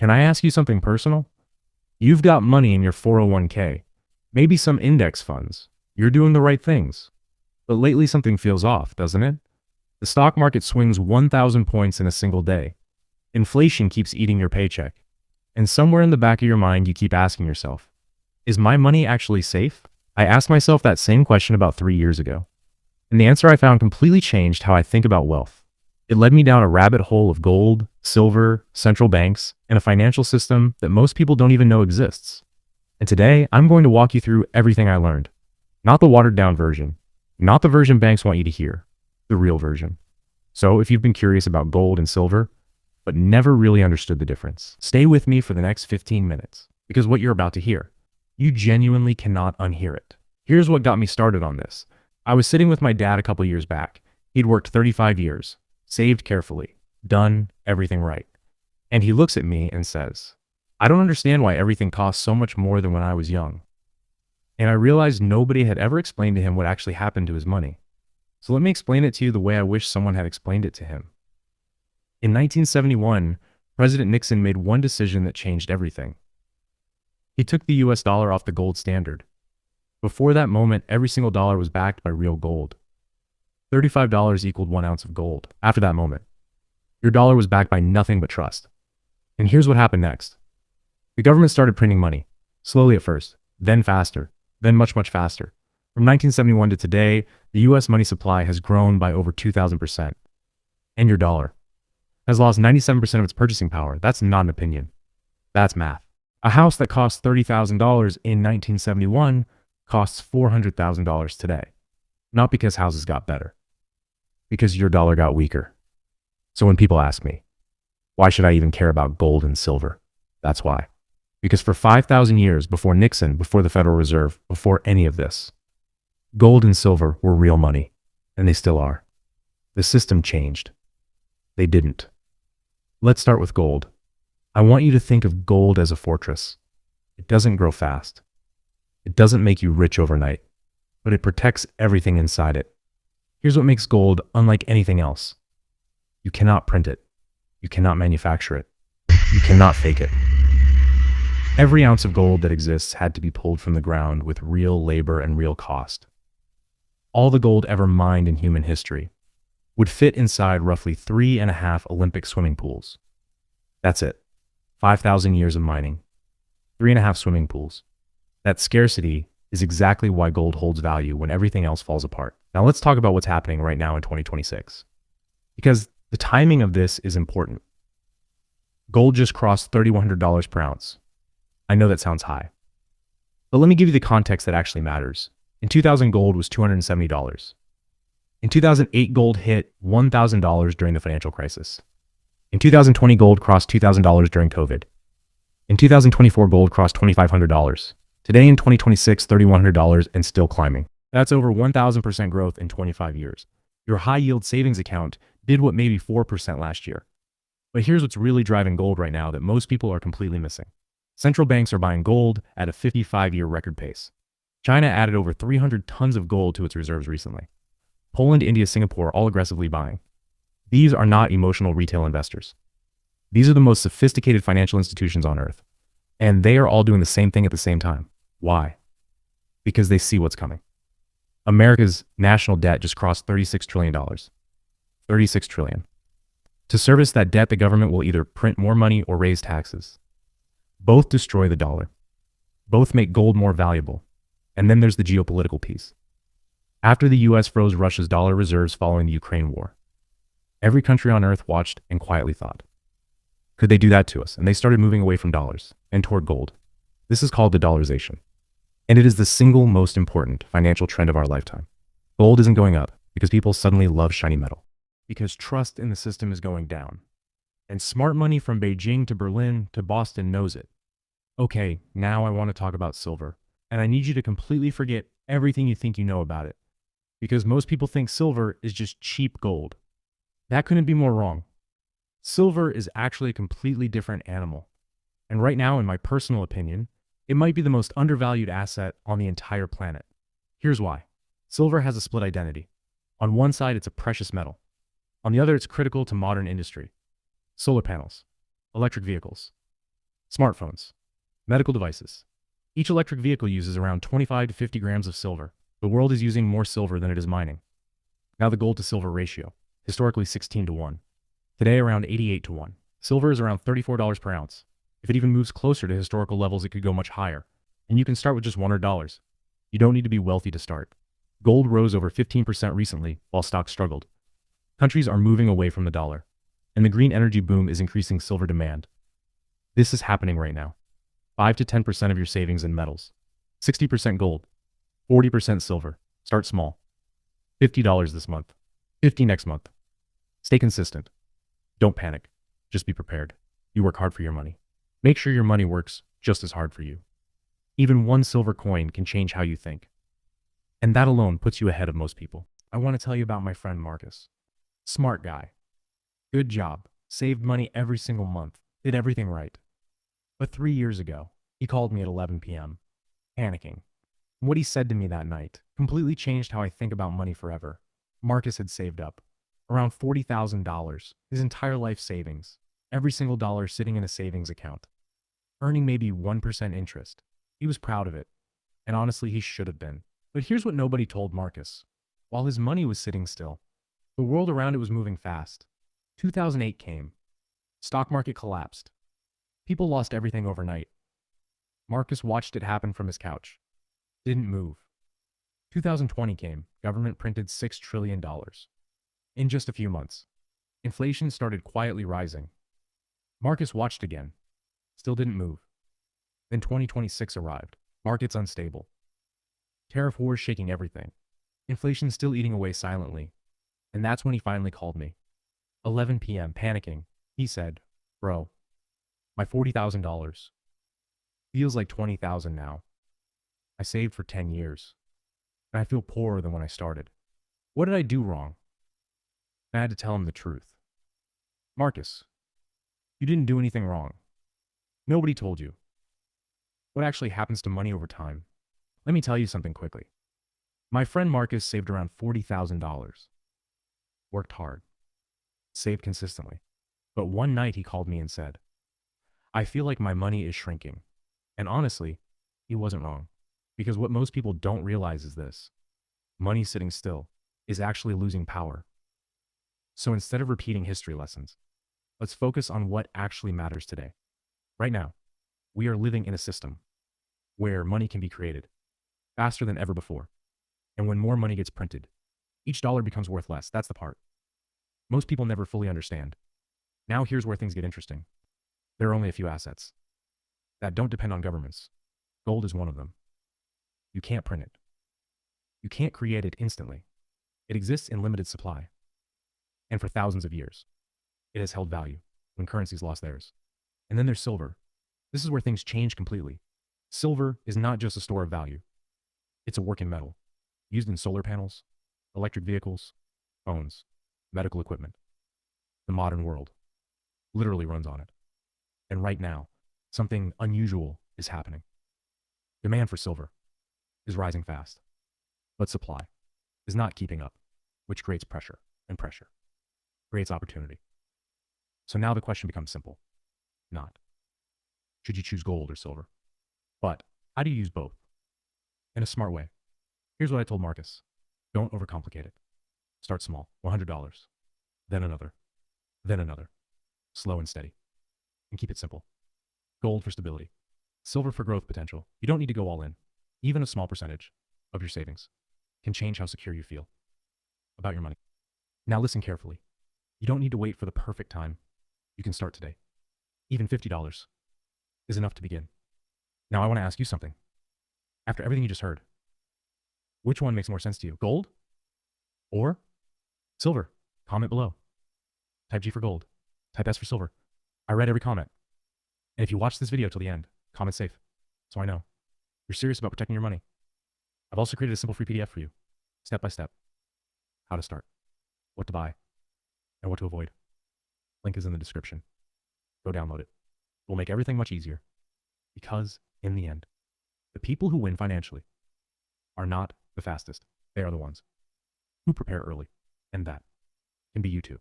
Can I ask you something personal? You've got money in your 401k, maybe some index funds. You're doing the right things. But lately something feels off, doesn't it? The stock market swings 1,000 points in a single day. Inflation keeps eating your paycheck. And somewhere in the back of your mind, you keep asking yourself, is my money actually safe? I asked myself that same question about 3 years ago. And the answer I found completely changed how I think about wealth. It led me down a rabbit hole of gold, silver, central banks, and a financial system that most people don't even know exists. And today, I'm going to walk you through everything I learned. Not the watered down version. Not the version banks want you to hear. The real version. So if you've been curious about gold and silver, but never really understood the difference, stay with me for the next 15 minutes. Because what you're about to hear, you genuinely cannot unhear it. Here's what got me started on this. I was sitting with my dad a couple years back. He'd worked 35 years, saved carefully, done everything right. And he looks at me and says, I don't understand why everything costs so much more than when I was young. And I realized nobody had ever explained to him what actually happened to his money. So let me explain it to you the way I wish someone had explained it to him. In 1971, President Nixon made one decision that changed everything. He took the US dollar off the gold standard. Before that moment, every single dollar was backed by real gold. $35 equaled 1 ounce of gold. After that moment, your dollar was backed by nothing but trust. And here's what happened next. The government started printing money, slowly at first, then faster, then much, much faster. From 1971 to today, the US money supply has grown by over 2,000%. And your dollar has lost 97% of its purchasing power. That's not an opinion. That's math. A house that cost $30,000 in 1971 costs $400,000 today. Not because houses got better, because your dollar got weaker. So when people ask me, why should I even care about gold and silver? That's why. Because for 5,000 years before Nixon, before the Federal Reserve, before any of this, gold and silver were real money, and they still are. The system changed. They didn't. Let's start with gold. I want you to think of gold as a fortress. It doesn't grow fast. It doesn't make you rich overnight, but it protects everything inside it. Here's what makes gold unlike anything else. You cannot print it. You cannot manufacture it. You cannot fake it. Every ounce of gold that exists had to be pulled from the ground with real labor and real cost. All the gold ever mined in human history would fit inside roughly 3.5 Olympic swimming pools. That's it. 5,000 years of mining. 3.5 swimming pools. That scarcity is exactly why gold holds value when everything else falls apart. Now let's talk about what's happening right now in 2026. Because the timing of this is important. Gold just crossed $3,100 per ounce. I know that sounds high. But let me give you the context that actually matters. In 2000, gold was $270. In 2008, gold hit $1,000 during the financial crisis. In 2020, gold crossed $2,000 during COVID. In 2024, gold crossed $2,500. Today in 2026, $3,100 and still climbing. That's over 1,000% growth in 25 years. Your high-yield savings account did what maybe 4% last year. But here's what's really driving gold right now that most people are completely missing. Central banks are buying gold at a 55-year record pace. China added over 300 tons of gold to its reserves recently. Poland, India, Singapore are all aggressively buying. These are not emotional retail investors. These are the most sophisticated financial institutions on earth. And they are all doing the same thing at the same time. Why? Because they see what's coming. America's national debt just crossed $36 trillion. $36 trillion. To service that debt, the government will either print more money or raise taxes. Both destroy the dollar. Both make gold more valuable. And then there's the geopolitical piece. After the US froze Russia's dollar reserves following the Ukraine war, every country on earth watched and quietly thought, could they do that to us? And they started moving away from dollars and toward gold. This is called the dollarization. And it is the single most important financial trend of our lifetime. Gold isn't going up because people suddenly love shiny metal. Because trust in the system is going down. And smart money from Beijing to Berlin to Boston knows it. Okay, now I want to talk about silver. And I need you to completely forget everything you think you know about it. Because most people think silver is just cheap gold. That couldn't be more wrong. Silver is actually a completely different animal. And right now, in my personal opinion, it might be the most undervalued asset on the entire planet. Here's why. Silver has a split identity. On one side, it's a precious metal. On the other, it's critical to modern industry. Solar panels, electric vehicles, Smartphones. Medical devices. Each electric vehicle uses around 25 to 50 grams of silver. The world is using more silver than it is mining. Now the gold to silver ratio. Historically 16 to 1. Today around 88 to 1. Silver is around $34 per ounce. If it even moves closer to historical levels, it could go much higher. And you can start with just $100. You don't need to be wealthy to start. Gold rose over 15% recently, while stocks struggled. Countries are moving away from the dollar. And the green energy boom is increasing silver demand. This is happening right now. 5 to 10% of your savings in metals. 60% gold. 40% silver. Start small. $50 this month. $50 next month. Stay consistent. Don't panic. Just be prepared. You work hard for your money. Make sure your money works just as hard for you. Even one silver coin can change how you think. And that alone puts you ahead of most people. I want to tell you about my friend Marcus. Smart guy. Good job. Saved money every single month. Did everything right. But 3 years ago, he called me at 11 p.m., panicking. What he said to me that night completely changed how I think about money forever. Marcus had saved up around $40,000, his entire life savings, every single dollar sitting in a savings account, earning maybe 1% interest. He was proud of it, and honestly, he should have been. But here's what nobody told Marcus. While his money was sitting still, the world around it was moving fast. 2008 came. Stock market collapsed. People lost everything overnight. Marcus watched it happen from his couch. Didn't move. 2020 came. Government printed $6 trillion. In just a few months, inflation started quietly rising. Marcus watched again. Still didn't move. Then 2026 arrived. Markets unstable. Tariff wars shaking everything. Inflation still eating away silently. And that's when he finally called me. 11 p.m., panicking. He said, "Bro, my $40,000 feels like $20,000 now. I saved for 10 years, and I feel poorer than when I started. What did I do wrong?" I had to tell him the truth. "Marcus, you didn't do anything wrong. Nobody told you what actually happens to money over time. Let me tell you something quickly. My friend Marcus saved around $40,000. Worked hard. Saved consistently. But one night he called me and said, 'I feel like my money is shrinking.' And honestly, he wasn't wrong. Because what most people don't realize is this. Money sitting still is actually losing power. So instead of repeating history lessons, let's focus on what actually matters today. Right now, we are living in a system where money can be created faster than ever before. And when more money gets printed, each dollar becomes worth less. That's the part most people never fully understand. Now here's where things get interesting. There are only a few assets that don't depend on governments. Gold is one of them. You can't print it. You can't create it instantly. It exists in limited supply. And for thousands of years, it has held value when currencies lost theirs. And then there's silver. This is where things change completely. Silver is not just a store of value. It's a working metal, used in solar panels, electric vehicles, phones, medical equipment. The modern world literally runs on it. And right now, something unusual is happening. Demand for silver is rising fast, but supply is not keeping up, which creates pressure, and pressure creates opportunity. So now the question becomes simple. Not, should you choose gold or silver? But how do you use both? In a smart way. Here's what I told Marcus. Don't overcomplicate it. Start small, $100, then another, then another. Slow and steady. And keep it simple. Gold for stability. Silver for growth potential. You don't need to go all in. Even a small percentage of your savings can change how secure you feel about your money. Now listen carefully. You don't need to wait for the perfect time. You can start today. Even $50 is enough to begin. Now I want to ask you something. After everything you just heard, which one makes more sense to you? Gold or silver? Comment below. Type G for gold. Type S for silver. I read every comment. And if you watch this video till the end, comment safe, so I know you're serious about protecting your money. I've also created a simple free PDF for you, step by step, how to start, what to buy, and what to avoid. Link is in the description. Go download it. It will make everything much easier. Because, in the end, the people who win financially are not the fastest. They are the ones who prepare early. And that can be you too.